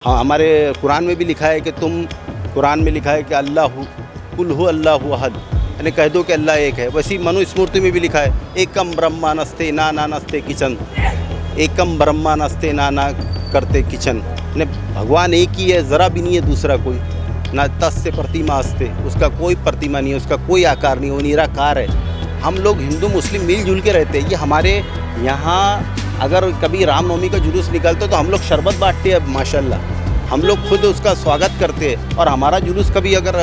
हाँ, हमारे कुरान में भी लिखा है कि कुरान में लिखा है कि अल्लाहु कुल हु अल्लाहु अहद, यानी कह दो कि अल्लाह एक है। वैसे ही मनुस्मृति में भी लिखा है एकम ब्रह्मा नस्ते नाना नस्ते किचन, एकम ब्रह्मा नस्ते नाना करते किचन, यानी भगवान एक ही है, ज़रा भी नहीं है दूसरा कोई। ना तस् से प्रतिमा अस्ते, उसका कोई प्रतिमा नहीं है, उसका कोई आकार नहीं, वो निराकार है। हम लोग हिंदू मुस्लिम मिलजुल के रहते हैं। ये हमारे यहाँ अगर कभी रामनवमी का जुलूस निकलता तो हम लोग शरबत बांटते हैं, माशाल्लाह हम लोग खुद उसका स्वागत करते हैं। और हमारा जुलूस कभी अगर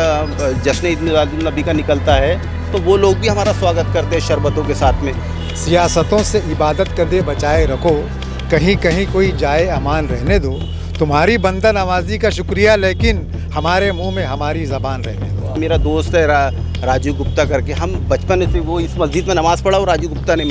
जश्न ईद मिलादुन नबी का निकलता है तो वो लोग भी हमारा स्वागत करते हैं शरबतों के साथ में। सियासतों से इबादत करके बचाए रखो, कहीं कहीं कोई जाए अमान रहने दो। तुम्हारी बंदा नवाजी का शुक्रिया, लेकिन हमारे मुंह में हमारी ज़बान रहने दो। मेरा दोस्त है राजू गुप्ता करके, हम बचपन से वो इस मस्जिद में नमाज़ पढ़ा और राजू गुप्ता ने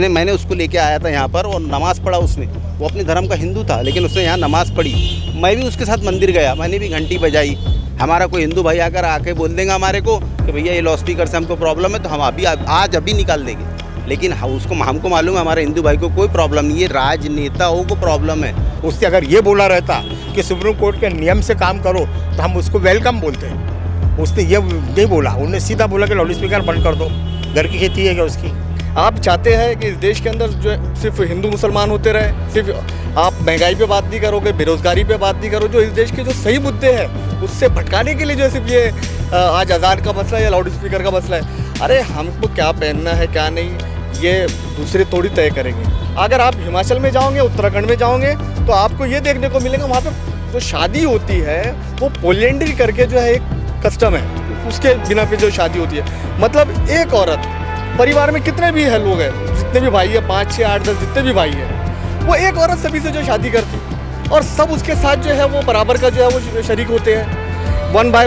मैंने उसको लेके आया था यहाँ पर और नमाज़ पढ़ा उसने। वो अपने धर्म का हिंदू था लेकिन उसने यहाँ नमाज़ पढ़ी। मैं भी उसके साथ मंदिर गया, मैंने भी घंटी बजाई। हमारा कोई हिंदू भाई अगर आके बोल देगा हमारे को कि भैया ये लाउड स्पीकर से हमको प्रॉब्लम है, तो हम अभी निकाल देंगे। लेकिन हमको मालूम है हमारे हिंदू भाई को कोई प्रॉब्लम नहीं है, राजनेताओं को प्रॉब्लम है। उससे अगर ये बोला रहता कि सुप्रीम कोर्ट के नियम से काम करो तो हम उसको वेलकम बोलते हैं। उसने ये नहीं बोला, उन्होंने सीधा बोला कि लाउड स्पीकर बंद कर दो। घर की खेती है क्या उसकी? आप चाहते हैं कि इस देश के अंदर जो सिर्फ हिंदू मुसलमान होते रहे, सिर्फ आप महंगाई पे बात नहीं करोगे, बेरोजगारी पे बात नहीं करो, जो इस देश के जो सही मुद्दे हैं उससे भटकाने के लिए जो सिर्फ ये आज अजान का मसला है या लाउड स्पीकर का मसला है। अरे हमको क्या पहनना है क्या नहीं ये दूसरे थोड़ी तय करेंगे। अगर आप हिमाचल में जाओगे, उत्तराखंड में जाओगे तो आपको ये देखने को मिलेगा वहाँ पे जो शादी होती है वो पोलेंड्री करके जो है एक कस्टम है, उसके बिना पे जो शादी होती है। मतलब एक औरत परिवार में कितने भी है लोग हैं, जितने भी भाई है 5, 6, 8, 10 जितने भी भाई हैं, वो एक औरत सभी से जो शादी करती और सब उसके साथ जो है वो बराबर का जो है वो शरीक होते हैं, 1 by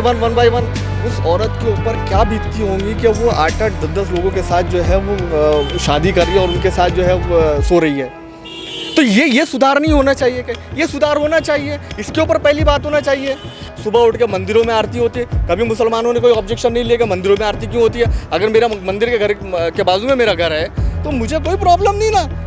1। उस औरत के ऊपर क्या बीतती होंगी कि वो 8, 10 लोगों के साथ जो है वो शादी कर रही है और उनके साथ जो है वो सो रही है। तो ये सुधार नहीं होना चाहिए क्या? ये सुधार होना चाहिए, इसके ऊपर पहली बात होना चाहिए। सुबह उठ के मंदिरों में आरती होती है, कभी मुसलमानों ने कोई ऑब्जेक्शन नहीं लिया कि मंदिरों में आरती क्यों होती है। अगर मेरा मंदिर के घर के बाजू में मेरा घर है तो मुझे कोई प्रॉब्लम नहीं ना।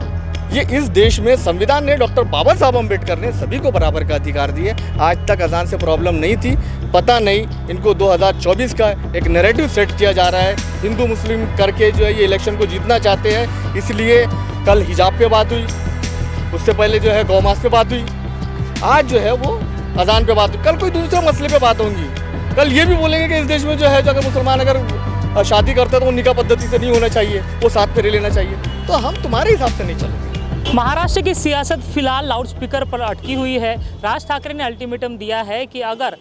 ये इस देश में संविधान ने, डॉक्टर बाबा साहब अम्बेडकर ने सभी को बराबर का अधिकार दिए। आज तक अजान से प्रॉब्लम नहीं थी। पता नहीं इनको 2024 का एक नैरेटिव सेट किया जा रहा है, हिंदू मुस्लिम करके जो है ये इलेक्शन को जीतना चाहते हैं। इसलिए कल हिजाब पे बात हुई, उससे पहले जो है गौमास पे बात हुई, आज जो है वो अजान पे बात हुई, कल कोई दूसरे मसले पे बात होंगी। कल ये भी बोलेंगे कि इस देश में जो है जो अगर मुसलमान अगर शादी करते हैं तो वो निकाह पद्धति से नहीं होना चाहिए, वो साथ पे लेना चाहिए। तो हम तुम्हारे हिसाब से नहीं चलेंगे। महाराष्ट्र की सियासत फिलहाल लाउड स्पीकर पर अटकी हुई है। राज ठाकरे ने अल्टीमेटम दिया है कि अगर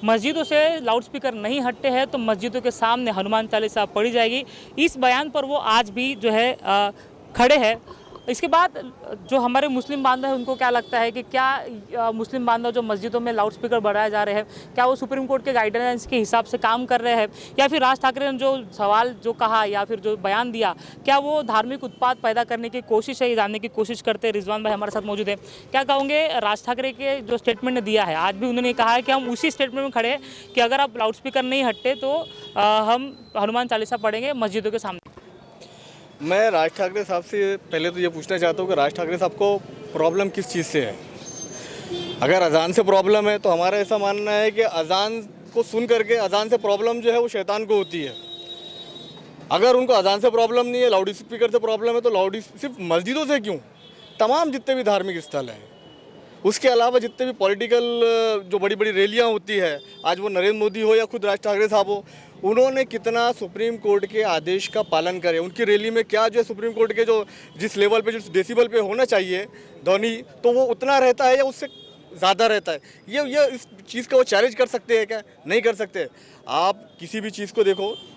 मस्जिदों से लाउड स्पीकर नहीं हटते हैं तो मस्जिदों के सामने हनुमान चालीसा पढ़ी जाएगी। इस बयान पर वो आज भी जो है खड़े हैं। इसके बाद जो हमारे मुस्लिम बांधव हैं उनको क्या लगता है कि क्या मुस्लिम बांधव जो मस्जिदों में लाउड स्पीकर बढ़ाए जा रहे हैं, क्या वो सुप्रीम कोर्ट के गाइडलाइंस के हिसाब से काम कर रहे हैं, या फिर राज ठाकरे ने जो सवाल जो कहा या फिर जो बयान दिया, क्या वो धार्मिक उत्पाद पैदा करने की कोशिश है, ये जानने की कोशिश करते हैं। रिजवान भाई हमारे साथ मौजूद है। क्या कहोगे राज ठाकरे के जो स्टेटमेंट ने दिया है, आज भी उन्होंने कहा है कि हम उसी स्टेटमेंट में खड़े हैं कि अगर आप लाउड स्पीकर नहीं हटते तो हम हनुमान चालीसा पढ़ेंगे मस्जिदों के सामने। मैं राज ठाकरे साहब से पहले तो ये पूछना चाहता हूँ कि राज ठाकरे साहब को प्रॉब्लम किस चीज़ से है। अगर अजान से प्रॉब्लम है तो हमारा ऐसा मानना है कि अजान को सुन करके अजान से प्रॉब्लम जो है वो शैतान को होती है। अगर उनको अजान से प्रॉब्लम नहीं है, लाउड स्पीकर से प्रॉब्लम है, तो सिर्फ मस्जिदों से क्यों, तमाम जितने भी धार्मिक स्थल हैं, उसके अलावा जितने भी पॉलिटिकल जो बड़ी बड़ी रैलियाँ होती है, आज वो नरेंद्र मोदी हो या खुद राज ठाकरे साहब हो, उन्होंने कितना सुप्रीम कोर्ट के आदेश का पालन करे। उनकी रैली में क्या जो है सुप्रीम कोर्ट के जो जिस लेवल पे, जिस डेसिबल पे होना चाहिए ध्वनि, तो वो उतना रहता है या उससे ज़्यादा रहता है। ये इस चीज़ का वो चैलेंज कर सकते हैं क्या? नहीं कर सकते। आप किसी भी चीज़ को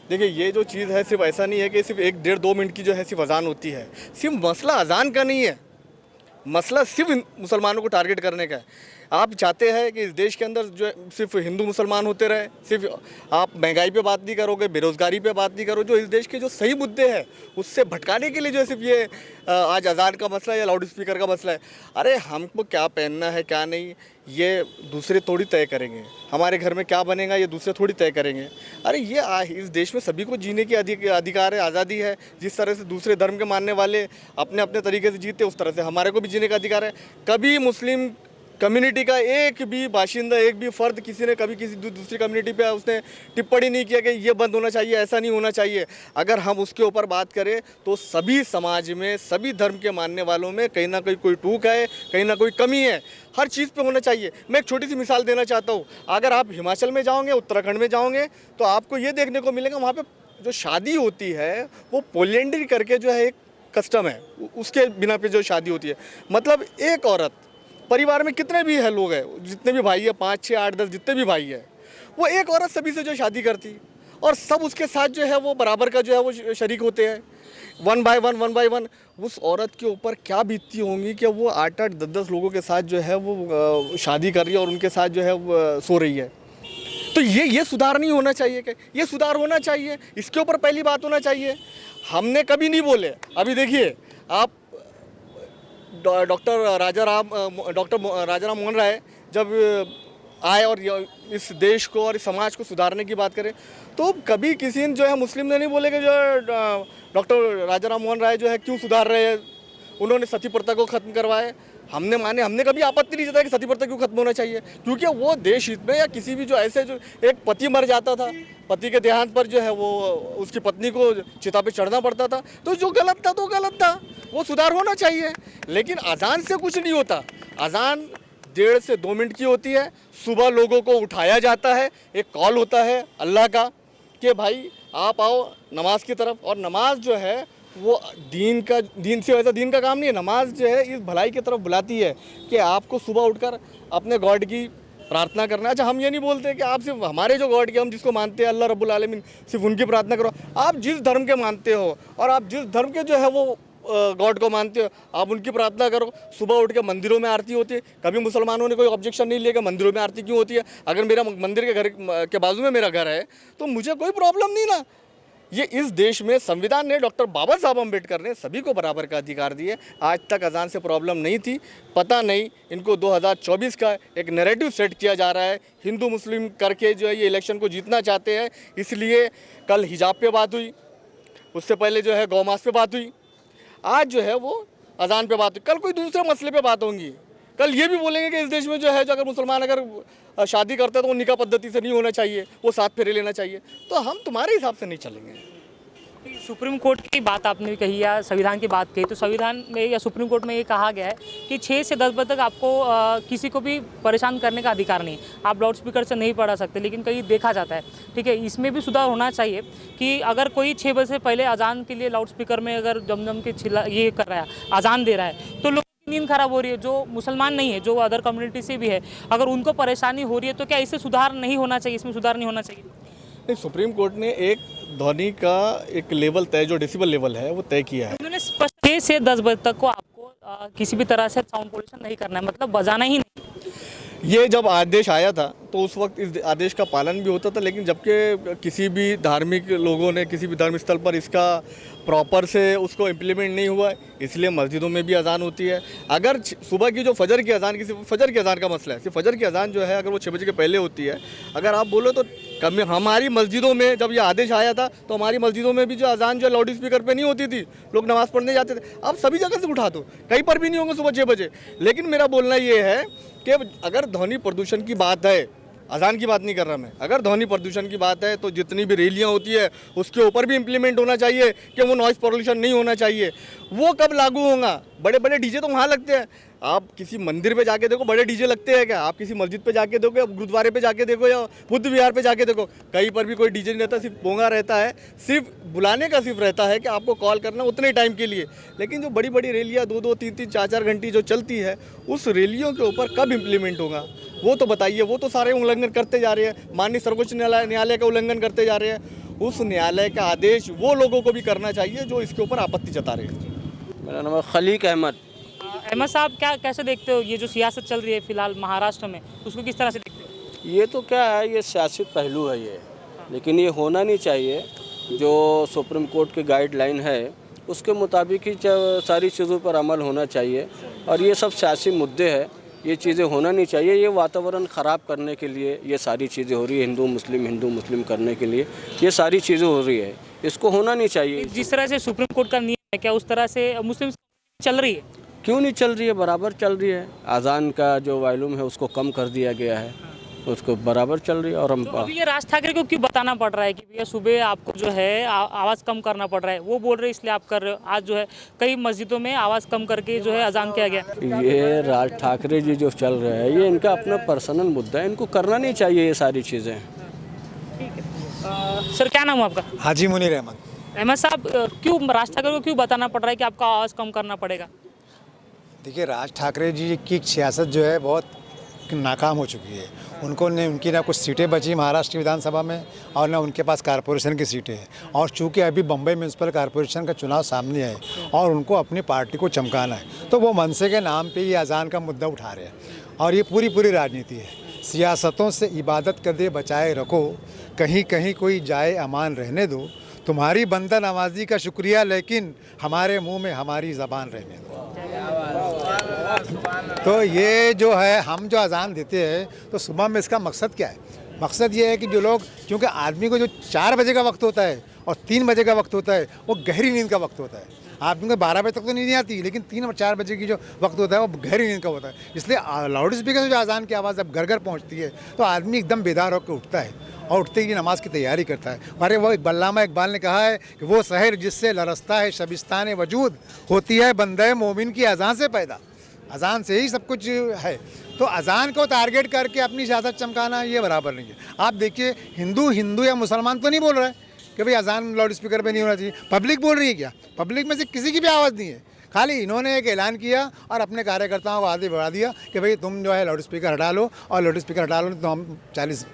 देखिए ये जो चीज़ है सिर्फ ऐसा नहीं है कि सिर्फ 1, 1.5, 2 मिनट की जो है सिर्फ अजान होती है। सिर्फ मसला अजान का नहीं है, मसला सिर्फ मुसलमानों को टारगेट करने का है। आप चाहते हैं कि इस देश के अंदर जो सिर्फ हिंदू मुसलमान होते रहे, सिर्फ आप महंगाई पे बात नहीं करोगे, बेरोजगारी पे बात नहीं करो, जो इस देश के जो सही मुद्दे हैं उससे भटकाने के लिए जो सिर्फ ये आज अजान का मसला है या लाउड स्पीकर का मसला है। अरे हमको क्या पहनना है क्या नहीं ये दूसरे थोड़ी तय करेंगे। हमारे घर में क्या बनेगा ये दूसरे थोड़ी तय करेंगे। अरे ये इस देश में सभी को जीने की अधिकार है, आज़ादी है। जिस तरह से दूसरे धर्म के मानने वाले अपने अपने तरीके से जीते, उस तरह से हमारे को भी जीने का अधिकार है। कभी मुस्लिम कम्युनिटी का एक भी बाशिंदा, एक भी फ़र्द किसी ने कभी किसी दूसरी कम्युनिटी पे उसने टिप्पणी नहीं किया कि ये बंद होना चाहिए, ऐसा नहीं होना चाहिए। अगर हम उसके ऊपर बात करें तो सभी समाज में, सभी धर्म के मानने वालों में कहीं ना कहीं कोई टूक है, कहीं ना कोई कमी है, हर चीज़ पे होना चाहिए। मैं एक छोटी सी मिसाल देना चाहता हूँ। अगर आप हिमाचल में जाओगे, उत्तराखंड में जाओगे, तो आपको ये देखने को मिलेगा वहाँ पर जो शादी होती है वो पोलेंड्री करके जो है एक कस्टम है, उसके बिना पे जो शादी होती है। मतलब एक औरत, परिवार में कितने भी है लोग हैं, जितने भी भाई है, 5, 6, 8, 10 जितने भी भाई है, वो एक औरत सभी से जो शादी करती और सब उसके साथ जो है वो बराबर का जो है वो शरीक होते हैं, 1 by 1। उस औरत के ऊपर क्या बीतती होंगी कि वो 8-8, 10-10 लोगों के साथ जो है वो शादी कर रही है और उनके साथ जो है वो सो रही है। तो ये सुधार नहीं होना चाहिए क्या? ये सुधार होना चाहिए, इसके ऊपर पहली बात होना चाहिए। हमने कभी नहीं बोले। अभी देखिए आप डॉक्टर राजाराम मोहन राय जब आए और इस देश को और इस समाज को सुधारने की बात करें, तो कभी किसी ने जो है मुस्लिम ने नहीं बोले कि जो डॉक्टर राजाराम मोहन राय जो है क्यों सुधार रहे हैं, उन्होंने सती प्रथा को ख़त्म करवाए। हमने कभी आपत्ति नहीं जताई कि सती प्रथा क्यों खत्म होना चाहिए, क्योंकि वो देश हित में या किसी भी जो ऐसे जो एक पति मर जाता था, पति के देहांत पर जो है वो उसकी पत्नी को चिता पे चढ़ना पड़ता था, तो जो गलत था तो गलत था, वो सुधार होना चाहिए। लेकिन अजान से कुछ नहीं होता। अजान 1.5 से 2 मिनट की होती है। सुबह लोगों को उठाया जाता है, एक कॉल होता है अल्लाह का कि भाई आप आओ नमाज की तरफ, और नमाज जो है वो दीन से वैसा दीन का काम नहीं है। नमाज जो है इस भलाई की तरफ बुलाती है कि आपको सुबह उठकर अपने गॉड की प्रार्थना करना। अच्छा, हम ये नहीं बोलते कि आप सिर्फ हमारे जो गॉड के हम जिसको मानते हैं अल्लाह रब्बुल आलमीन, सिर्फ उनकी प्रार्थना करो। आप जिस धर्म के मानते हो और आप जिस धर्म के जो है वो गॉड को मानते हो, आप उनकी प्रार्थना करो। सुबह उठ के मंदिरों में आरती होती है। कभी मुसलमानों ने कोई ऑब्जेक्शन नहीं लिया कि मंदिरों में आरती क्यों होती है। अगर मेरा मंदिर के घर के बाजू में मेरा घर है तो मुझे कोई प्रॉब्लम नहीं ना। ये इस देश में संविधान ने, डॉक्टर बाबा साहब अम्बेडकर ने सभी को बराबर का अधिकार दिए। आज तक अजान से प्रॉब्लम नहीं थी। पता नहीं इनको 2024 का एक नैरेटिव सेट किया जा रहा है, हिंदू मुस्लिम करके जो है ये इलेक्शन को जीतना चाहते हैं। इसलिए कल हिजाब पे बात हुई, उससे पहले जो है गौ मास पे बात हुई, आज जो है वो अजान पे बात हुई, कल कोई दूसरे मसले पे बात होंगी। कल ये भी बोलेंगे कि इस देश में जो है जो अगर मुसलमान अगर शादी करते हैं तो वो निकाह पद्धति से नहीं होना चाहिए, वो 7 फेरे लेना चाहिए। तो हम तुम्हारे हिसाब से नहीं चलेंगे। सुप्रीम कोर्ट की बात आपने भी कही या संविधान की बात कही, तो संविधान में या सुप्रीम कोर्ट में ये कहा गया है कि 6 से 10 बजे तक आपको किसी को भी परेशान करने का अधिकार नहीं। आप लाउड स्पीकर से नहीं पढ़ा सकते, लेकिन कहीं देखा जाता है, ठीक है, इसमें भी सुधार होना चाहिए कि अगर कोई 6 बजे से पहले अजान के लिए लाउड स्पीकर में अगर जमजम के ये कर रहा है, अजान दे रहा है, तो नींद खराब हो रही है, जो मुसलमान नहीं है, जो अदर कम्युनिटी से भी है, अगर उनको परेशानी हो रही है, तो क्या इससे सुधार नहीं होना चाहिए, इसमें सुधार नहीं होना चाहिए? नहीं, सुप्रीम कोर्ट ने एक ध्वनि का एक लेवल तय, जो डेसिबल लेवल है वो तय किया है। उन्होंने स्पष्ट 6 से 10 बजे तक को आपको किसी भी तरह से साउंड पोल्यूशन नहीं करना है, मतलब बजाना ही नहीं। ये जब आदेश आया था तो उस वक्त इस आदेश का पालन भी होता था, लेकिन जबकि किसी भी धार्मिक लोगों ने किसी भी धर्म स्थल पर इसका प्रॉपर से उसको इम्प्लीमेंट नहीं हुआ है, इसलिए मस्जिदों में भी अजान होती है। अगर सुबह की जो फजर की अजान, किसी फजर की अजान का मसला है, सिर्फ फजर की अजान जो है अगर वो 6 बजे के पहले होती है, अगर आप बोलो तो हमारी मस्जिदों में जब ये आदेश आया था तो हमारी मस्जिदों में भी जो अजान जो लाउड स्पीकर पे नहीं होती थी, लोग नमाज़ पढ़ने जाते थे। अब सभी जगह से उठा दो, कहीं पर भी नहीं होंगे सुबह 6 बजे। लेकिन मेरा बोलना ये है कि अगर ध्वनि प्रदूषण की बात है, अजान की बात नहीं कर रहा मैं, अगर ध्वनि प्रदूषण की बात है तो जितनी भी रैलियां होती है उसके ऊपर भी इम्प्लीमेंट होना चाहिए कि वो नॉइज़ पॉल्यूशन नहीं होना चाहिए। वो कब लागू होगा? बड़े बड़े डीजे तो वहाँ लगते हैं। आप किसी मंदिर पे जाके देखो, बड़े डीजे लगते हैं क्या? आप किसी मस्जिद पे जाके देखो या गुरुद्वारे पे जाके देखो या बुद्ध विहार पे जाके देखो, कहीं पर भी कोई डीजे नहीं रहता, सिर्फ पोंगा रहता है, सिर्फ बुलाने का सिर्फ रहता है कि आपको कॉल करना उतने टाइम के लिए। लेकिन जो बड़ी बड़ी रैलियाँ 2-2, 3-3, 4-4 घंटी जो चलती है, उस रैलियों के ऊपर कब इम्प्लीमेंट होगा वो तो बताइए। वो तो सारे उल्लंघन करते जा रहे हैं, माननीय सर्वोच्च न्यायालय का उल्लंघन करते जा रहे हैं। उस न्यायालय का आदेश वो लोगों को भी करना चाहिए जो इसके ऊपर आपत्ति जता रहे हैं। मेरा नाम है खलीक अहमद। अहमद साहब, क्या कैसे देखते हो ये जो सियासत चल रही है फिलहाल महाराष्ट्र में, उसको किस तरह से देखते हो? ये तो क्या है, ये सियासी पहलू है ये, लेकिन ये होना नहीं चाहिए। जो सुप्रीम कोर्ट की गाइडलाइन है उसके मुताबिक ही सारी चीज़ों पर अमल होना चाहिए, और ये सब सियासी मुद्दे हैं, ये चीज़ें होना नहीं चाहिए। ये वातावरण ख़राब करने के लिए ये सारी चीज़ें हो रही है, हिंदू मुस्लिम करने के लिए ये सारी चीज़ें हो रही है, इसको होना नहीं चाहिए। जिस तरह से सुप्रीम कोर्ट का नियम है, क्या उस तरह से मुस्लिम चल रही है? क्यों नहीं चल रही है, बराबर चल रही है। अजान का जो वॉल्यूम है उसको कम कर दिया गया है, उसको बराबर चल रही है। और हम तो अभी ये राज ठाकरे को क्यों बताना पड़ रहा है कि भैया सुबह आपको जो है आवाज़ कम करना पड़ रहा है, वो बोल रहे हैं इसलिए आप कर रहे हो। आज जो है कई मस्जिदों में आवाज़ कम करके जो है अजान किया गया। ये राज ठाकरे जी जो चल रहे हैं ये इनका अपना पर्सनल मुद्दा है, इनको करना नहीं चाहिए ये सारी चीज़ें। ठीक है सर, क्या नाम है आपका? हाजी मुनीर अहमद। अहमद साहब, क्यों राज ठाकरे को क्यों बताना पड़ रहा है कि आपका आवाज़ कम करना पड़ेगा? देखिए, राज ठाकरे जी की सियासत जो है बहुत नाकाम हो चुकी है। उनकी ना कुछ सीटें बची महाराष्ट्र विधानसभा में और ना उनके पास कारपोरेशन की सीटें हैं। और चूँकि अभी बम्बई म्यूनसिपल कॉरपोरेशन का चुनाव सामने है और उनको अपनी पार्टी को चमकाना है, तो वो मनसे के नाम पे ये अजान का मुद्दा उठा रहे हैं। और ये पूरी राजनीति है। सियासतों से इबादत कदे बचाए रखो, कहीं कहीं कोई जाए अमान रहने दो। तुम्हारी बंदा नवाजी का शुक्रिया, लेकिन हमारे मुंह में हमारी ज़बान रहने दो। तो ये जो है, हम जो अजान देते हैं तो सुबह में इसका मकसद क्या है? मकसद ये है कि जो लोग, क्योंकि आदमी को जो 4 बजे का वक्त होता है और 3 बजे का वक्त होता है वो गहरी नींद का वक्त होता है। आदमी को 12 बजे तक तो नींद नहीं आती, लेकिन 3 और 4 बजे की जो वक्त होता है वो गहरी नींद का होता है। इसलिए लाउड स्पीकर से जो अजान की आवाज़ जब घर घर पहुँचती है तो आदमी एकदम बेदार होकर उठता है और उठते ही नमाज की तैयारी करता है। अरे वो अल्लामा इकबाल ने कहा है कि वो शहर जिससे लरसता है शबिस्तान वजूद, होती है बंदे मोमिन की अजान से पैदा। अजान से ही सब कुछ है। तो अजान को टारगेट करके अपनी सियासत चमकाना ये बराबर नहीं है। आप देखिए, हिंदू या मुसलमान तो नहीं बोल रहा है कि भाई अजान लाउड स्पीकर पे नहीं होना चाहिए। पब्लिक बोल रही है क्या? पब्लिक में से किसी की भी आवाज़ नहीं है। खाली इन्होंने एक ऐलान किया और अपने कार्यकर्ताओं को आगे बढ़ा दिया कि भाई तुम जो है लाउड स्पीकर हटा लो, और लाउड स्पीकर हटा लो तो हम 40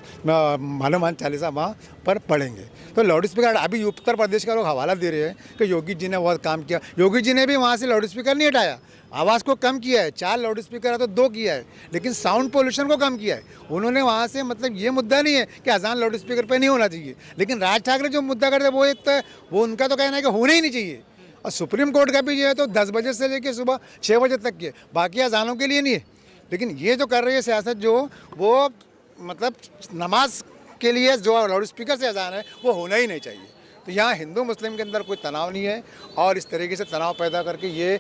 हनुमान चालीसा वहाँ पर पढ़ेंगे। तो लाउड स्पीकर, अभी उत्तर प्रदेश का लोग हवाला दे रहे हैं कि योगी जी ने बहुत काम किया। योगी जी ने भी वहाँ से लाउड स्पीकर नहीं हटाया, आवाज़ को कम किया है। 4 लाउड स्पीकर है तो 2 किया है, लेकिन साउंड पोल्यूशन को कम किया है उन्होंने वहाँ से। मतलब ये मुद्दा नहीं है कि अजान लाउड स्पीकर पे नहीं होना चाहिए, लेकिन राज ठाकरे जो मुद्दा करते हैं वो एक तो वो उनका तो कहना है कि होना ही नहीं चाहिए। और सुप्रीम कोर्ट का भी जो है तो 10 बजे से लेकर सुबह 6 बजे तक के, बाकी अजानों के लिए नहीं है। लेकिन ये जो कर रही है सियासत जो, वो मतलब नमाज के लिए जो लाउड स्पीकर से अजान है वो होना ही नहीं चाहिए। तो यहाँ हिंदू मुस्लिम के अंदर कोई तनाव नहीं है, और इस तरीके से तनाव पैदा करके ये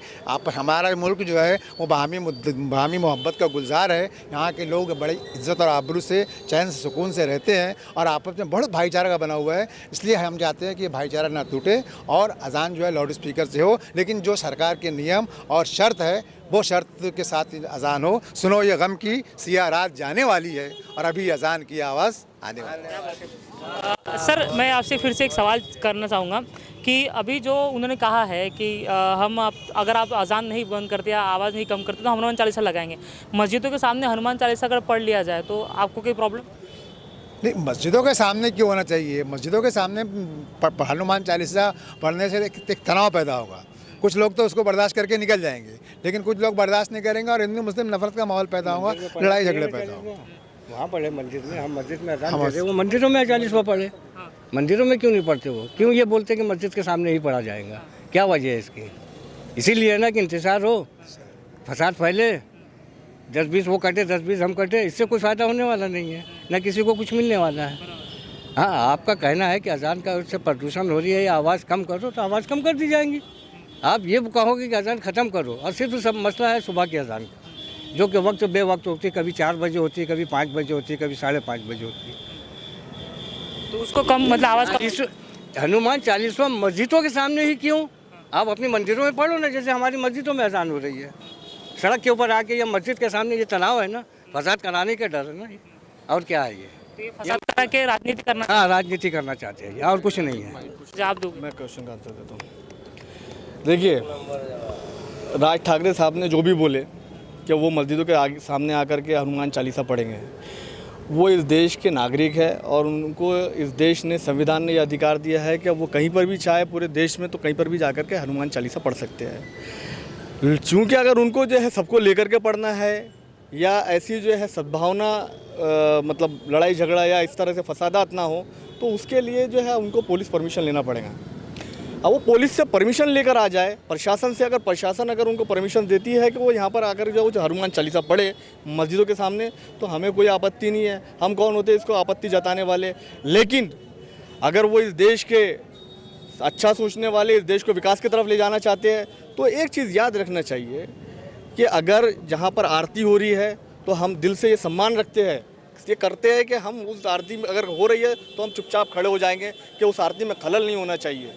हमारा मुल्क जो है वो बाहमी मोहब्बत का गुलजार है। यहाँ के लोग बड़े इज्जत और आबरू से, चैन से, सुकून से रहते हैं और आपस में बहुत भाईचारा का बना हुआ है। इसलिए हम चाहते हैं कि ये भाईचारा ना टूटे और अजान जो है लाउड स्पीकर से हो, लेकिन जो सरकार के नियम और शर्त है वो शर्त के साथ अजान हो। सुनो ये गम की सिया रात जाने वाली है और अभी अजान की आवाज़ आने वाली है। सर, मैं आपसे फिर से एक सवाल करना चाहूँगा कि अभी जो उन्होंने कहा है कि अगर आप अजान नहीं बंद करते या आवाज़ नहीं कम करते तो हनुमान चालीसा लगाएंगे। मस्जिदों के सामने हनुमान चालीसा अगर पढ़ लिया जाए तो आपको कोई प्रॉब्लम? नहीं, मस्जिदों के सामने क्यों होना चाहिए? मस्जिदों के सामने हनुमान चालीसा पढ़ने से एक तनाव पैदा होगा। कुछ लोग तो उसको बर्दाश्त करके निकल जाएंगे, लेकिन कुछ लोग बर्दाश्त नहीं करेंगे और हिंदू मुस्लिम नफरत का माहौल पैदा होगा, लड़ाई झगड़े पैदा होगा। वहाँ पढ़े मस्जिद में, हम मस्जिद में अजान देते, वो मंदिरों में 40वां पढ़े। मंदिरों में क्यों नहीं पढ़ते? वो क्यों ये बोलते कि मस्जिद के सामने ही पढ़ा जाएगा? क्या वजह है इसकी? इसीलिए ना कि इंतजार हो, फसाद फैले, 10-20 वो कटे, 10-20 हम कटे। इससे कोई फ़ायदा होने वाला नहीं है, ना किसी को कुछ मिलने वाला है। हाँ, आपका कहना है कि अजान का उससे प्रदूषण हो रही है या आवाज़ कम करो, तो आवाज़ कम कर दी जाएंगी। आप ये कहोगे कि अजान ख़त्म करो, और सिर्फ सब मसला है सुबह की अजान का, जो कि वक्त बेवक्त होती है। कभी 4 बजे होती है, कभी 5 बजे होती है, कभी 5:30 बजे होती है। तो उसको कम, मतलब आवाज़ हनुमान चालीसा मस्जिदों के सामने ही क्यों? आप अपनी मंदिरों में पढ़ो ना, जैसे हमारी मस्जिदों में अजान हो रही है। सड़क के ऊपर आके या मस्जिद के सामने ये तनाव है ना, फसाद कराने का डर है ना, और क्या है ये? फसाद करा के राजनीति करना? हाँ, राजनीति करना चाहते हैं और कुछ नहीं है। जवाब दोगे? मैं क्वेश्चन का आंसर देता हूँ। देखिए, राज ठाकरे साहब ने जो भी बोले कि वो मस्जिदों के सामने आकर के हनुमान चालीसा पढ़ेंगे, वो इस देश के नागरिक है और उनको इस देश ने, संविधान ने यह अधिकार दिया है कि वो कहीं पर भी चाहे पूरे देश में तो कहीं पर भी जाकर के हनुमान चालीसा पढ़ सकते हैं। चूँकि अगर उनको जो है सबको लेकर के पढ़ना है या ऐसी जो है सद्भावना, मतलब लड़ाई झगड़ा या इस तरह से फसादात ना हो, तो उसके लिए जो है उनको पुलिस परमिशन लेना पड़ेगा। अब वो पुलिस से परमिशन लेकर आ जाए, प्रशासन से, अगर प्रशासन अगर उनको परमिशन देती है कि वो यहाँ पर आकर जो हनुमान चालीसा पढ़े मस्जिदों के सामने, तो हमें कोई आपत्ति नहीं है। हम कौन होते इसको आपत्ति जताने वाले? लेकिन अगर वो इस देश के अच्छा सोचने वाले, इस देश को विकास की तरफ ले जाना चाहते हैं, तो एक चीज़ याद रखना चाहिए कि अगर जहाँ पर आरती हो रही है तो हम दिल से ये सम्मान रखते हैं, ये करते हैं कि हम उस आरती में अगर हो रही है तो हम चुपचाप खड़े हो जाएंगे कि उस आरती में खलल नहीं होना चाहिए।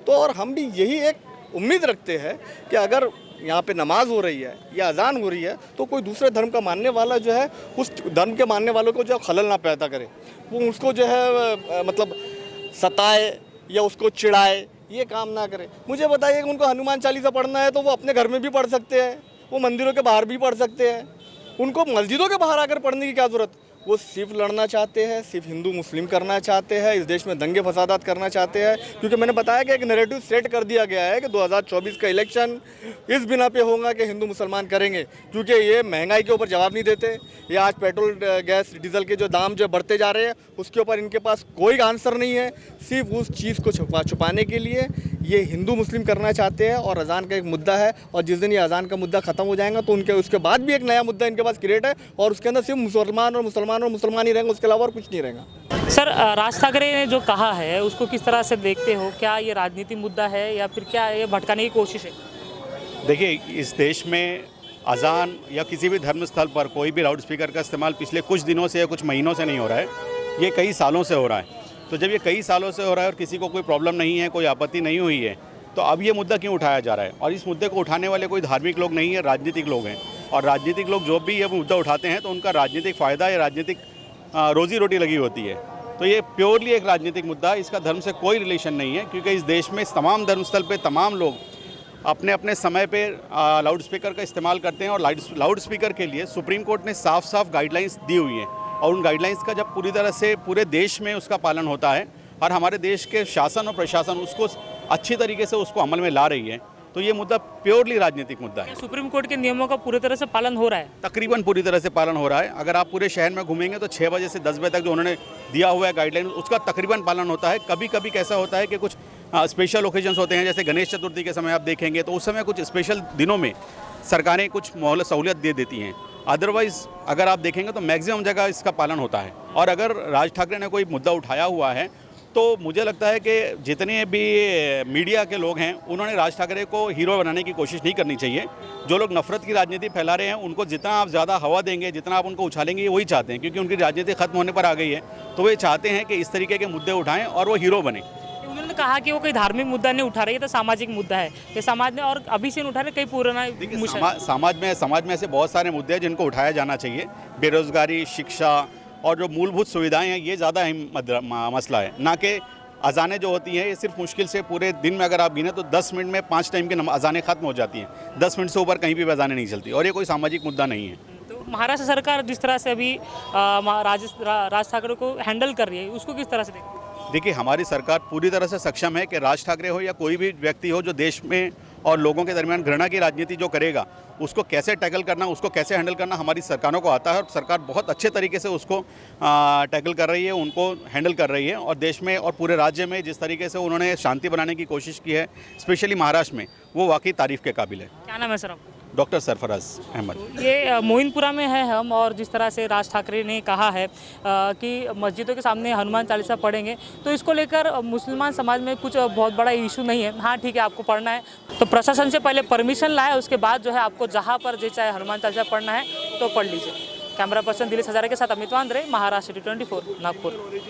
तो और हम भी यही एक उम्मीद रखते हैं कि अगर यहाँ पे नमाज हो रही है या अजान हो रही है तो कोई दूसरे धर्म का मानने वाला जो है उस धर्म के मानने वालों को जो खलल ना पैदा करे, वो उसको जो है मतलब सताए या उसको चिढ़ाए, ये काम ना करे। मुझे बताइए कि उनको हनुमान चालीसा पढ़ना है तो वो अपने घर में भी पढ़ सकते हैं, वो मंदिरों के बाहर भी पढ़ सकते हैं, उनको मस्जिदों के बाहर आकर पढ़ने की क्या ज़रूरत। वो सिर्फ लड़ना चाहते हैं, सिर्फ हिंदू मुस्लिम करना चाहते हैं, इस देश में दंगे फसादात करना चाहते हैं। क्योंकि मैंने बताया कि एक नैरेटिव सेट कर दिया गया है कि 2024 का इलेक्शन इस बिना पे होगा कि हिंदू मुसलमान करेंगे, क्योंकि ये महंगाई के ऊपर जवाब नहीं देते। ये आज पेट्रोल गैस डीजल के जो दाम जो बढ़ते जा रहे हैं उसके ऊपर इनके पास कोई आंसर नहीं है। सिर्फ उस चीज़ को छुपाने के लिए ये हिंदू मुस्लिम करना चाहते हैं। और अजान का एक मुद्दा है, और जिस दिन ये अजान का मुद्दा ख़त्म हो जाएगा तो उनके उसके बाद भी एक नया मुद्दा इनके पास क्रिएट है, और उसके अंदर सिर्फ मुसलमान ही रहेंगे, उसके अलावा और कुछ नहीं रहेगा। सर, राज ठाकरे ने जो कहा है उसको किस तरह से देखते हो? क्या ये राजनीतिक मुद्दा है या फिर क्या ये भटकाने की कोशिश है? देखिए, इस देश में अजान या किसी भी धर्म स्थल पर कोई भी लाउड स्पीकर का इस्तेमाल पिछले कुछ दिनों से या कुछ महीनों से नहीं हो रहा है, ये कई सालों से हो रहा है। तो जब ये कई सालों से हो रहा है और किसी को कोई प्रॉब्लम नहीं है, कोई आपत्ति नहीं हुई है, तो अब ये मुद्दा क्यों उठाया जा रहा है? और इस मुद्दे को उठाने वाले कोई धार्मिक लोग नहीं है, राजनीतिक लोग हैं। और राजनीतिक लोग जो भी ये मुद्दा उठाते हैं तो उनका राजनीतिक फ़ायदा या राजनीतिक रोजी रोटी लगी होती है। तो ये प्योरली एक राजनीतिक मुद्दा है, इसका धर्म से कोई रिलेशन नहीं है। क्योंकि इस देश में तमाम धर्मस्थल पे तमाम लोग अपने अपने समय पे लाउड स्पीकर का इस्तेमाल करते हैं। और लाउड स्पीकर के लिए सुप्रीम कोर्ट ने साफ साफ गाइडलाइंस दी हुई हैं, और उन गाइडलाइंस का जब पूरी तरह से पूरे देश में उसका पालन होता है और हमारे देश के शासन और प्रशासन उसको अच्छी तरीके से उसको अमल में ला रही है, तो ये मुद्दा प्योरली राजनीतिक मुद्दा है। सुप्रीम कोर्ट के नियमों का पूरी तरह से पालन हो रहा है? तकरीबन पूरी तरह से पालन हो रहा है। अगर आप पूरे शहर में घूमेंगे तो 6 बजे से 10 बजे तक जो उन्होंने दिया हुआ है गाइडलाइन, उसका तकरीबन पालन होता है। कभी कभी कैसा होता है कि कुछ स्पेशल ओकेजन्स होते हैं, जैसे गणेश चतुर्थी के समय आप देखेंगे तो उस समय कुछ स्पेशल दिनों में सरकारें कुछ सहूलियत दे देती हैं। अदरवाइज़ अगर आप देखेंगे तो मैक्सिमम जगह इसका पालन होता है। और अगर राज ठाकरे ने कोई मुद्दा उठाया हुआ है तो मुझे लगता है कि जितने भी मीडिया के लोग हैं उन्होंने राज ठाकरे को हीरो बनाने की कोशिश नहीं करनी चाहिए। जो लोग नफरत की राजनीति फैला रहे हैं उनको जितना आप ज़्यादा हवा देंगे, जितना आप उनको उछालेंगे, ये वही चाहते हैं। क्योंकि उनकी राजनीति खत्म होने पर आ गई है, तो वे चाहते हैं कि इस तरीके के मुद्दे उठाएं और वो हीरो बने। उन्होंने कहा कि वो कोई धार्मिक मुद्दा नहीं उठा रही है, तो सामाजिक मुद्दा है ये समाज ने, और अभी से उठा रहे कई पुराना समाज में ऐसे बहुत सारे मुद्दे हैं जिनको उठाया जाना चाहिए। बेरोजगारी, शिक्षा और जो मूलभूत सुविधाएं हैं, ये ज़्यादा अहम मसला है, ना कि अजानें जो होती हैं। ये सिर्फ मुश्किल से पूरे दिन में अगर आप गिने तो 10 मिनट में 5 टाइम की अजानें खत्म हो जाती हैं। 10 मिनट से ऊपर कहीं भी अजानें नहीं चलती, और ये कोई सामाजिक मुद्दा नहीं है। तो महाराष्ट्र सरकार जिस तरह से अभी राज ठाकरे को हैंडल कर रही है, उसको किस तरह से देखते हैं? देखिए, हमारी सरकार पूरी तरह से सक्षम है कि राज ठाकरे हो या कोई भी व्यक्ति हो जो देश में और लोगों के दरमियान घृणा की राजनीति जो करेगा, उसको कैसे टैकल करना, उसको कैसे हैंडल करना हमारी सरकारों को आता है। और सरकार बहुत अच्छे तरीके से उसको टैकल कर रही है, उनको हैंडल कर रही है। और देश में और पूरे राज्य में जिस तरीके से उन्होंने शांति बनाने की कोशिश की है, स्पेशली महाराष्ट्र में, वो वाकई तारीफ़ के काबिल है। क्या नाम है सर आपका? डॉक्टर सरफराज अहमद। ये मोइनपुरा में है हम, और जिस तरह से राज ठाकरे ने कहा है कि मस्जिदों के सामने हनुमान चालीसा पढ़ेंगे, तो इसको लेकर मुसलमान समाज में कुछ बहुत बड़ा इशू नहीं है। हाँ ठीक है, आपको पढ़ना है तो प्रशासन से पहले परमिशन लाए, उसके बाद जो है आपको जहाँ पर जो चाहे हनुमान चालीसा पढ़ना है तो पढ़ लीजिए। कैमरा पर्सन दिलीप हजारे के साथ अमित वांद्रे, महाराष्ट्र 24 नागपुर।